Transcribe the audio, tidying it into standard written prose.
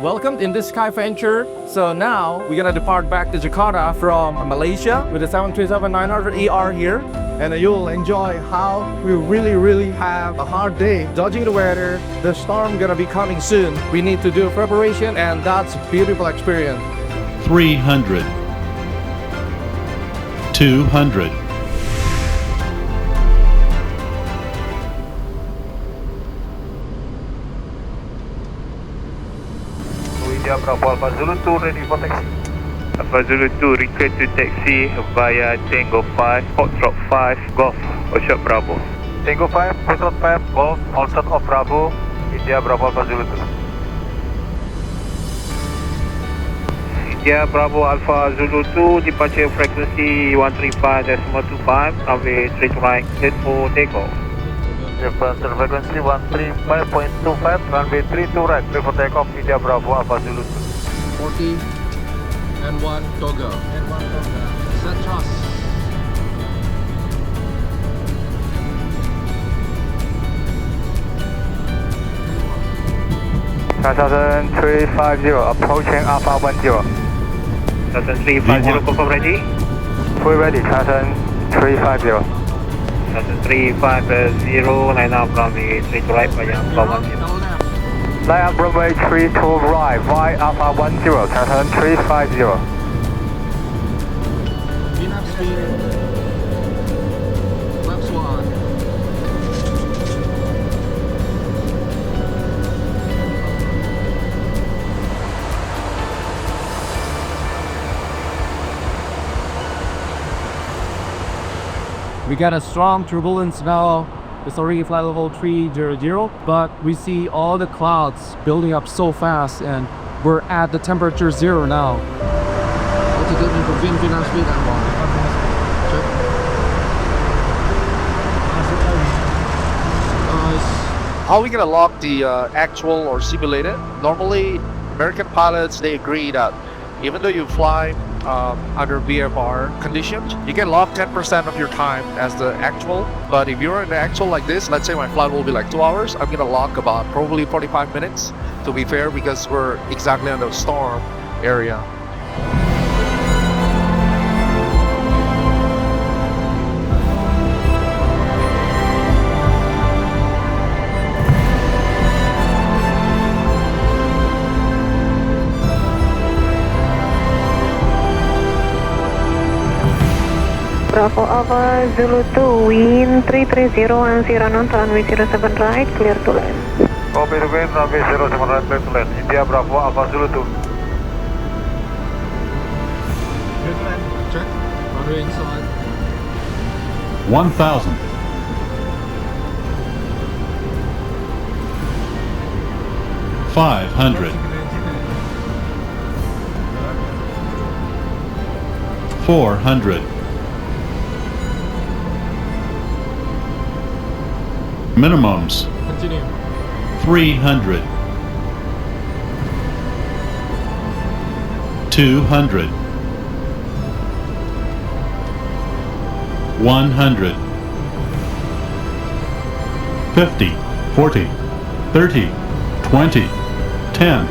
Welcome in this sky venture. So now we're gonna depart back to Jakarta from Malaysia with the 737-900ER here. And you'll enjoy how we really have a hard day dodging the weather. The storm gonna be coming soon. We need to do preparation, and that's a beautiful experience. 300, 200, Bravo Alpha Zulu 2 ready for taxi. Alpha Zulu 2 request to taxi via Tango 5, Foxtrot 5, Golf, Oshot Bravo. Tango 5, Foxtrot 5, Golf, Allsat of Bravo, India Bravo Alpha Zulu 2. India Bravo Alpha Zulu 2, departure frequency 135.25, runway 3 to right, set for takeoff. Departure frequency 135.25, runway 3 to right, clear for takeoff, India Bravo Alpha Zulu 2. 40 and 1 Togo. Set trust. Transaction 350, approaching Alpha 10. Transaction 350, confirm ready? Full ready, Transaction 350. Transaction 350, line up runway 3 to right via Alpha 10. Line up runway 3 to right via Alpha 10, Transaction 350. Enough speed. Flaps 1. We got a strong turbulence now. It's already flight level 300, but we see all the clouds building up so fast, and we're at the temperature 0 now. Altitude and final speed and How are we gonna log the actual or simulated? Normally, American pilots, they agree that even though you fly under VFR conditions, you can log 10% of your time as the actual. But if you're in the actual like this, let's say my flight will be like 2 hours, I'm gonna log about probably 45 minutes to be fair, because we're exactly on the storm area. Bravo Alpha Zulu 2, wind 330 and 0 knots, runway 07 right, clear to land. Copy the wind, runway 07 right, clear to land. India Bravo Alpha Zulu 2. Good land. Check. Runway inside. 1,000, 500, 400, minimums Continue. 300, 200, 100, 50, 40, 30, 20, 10,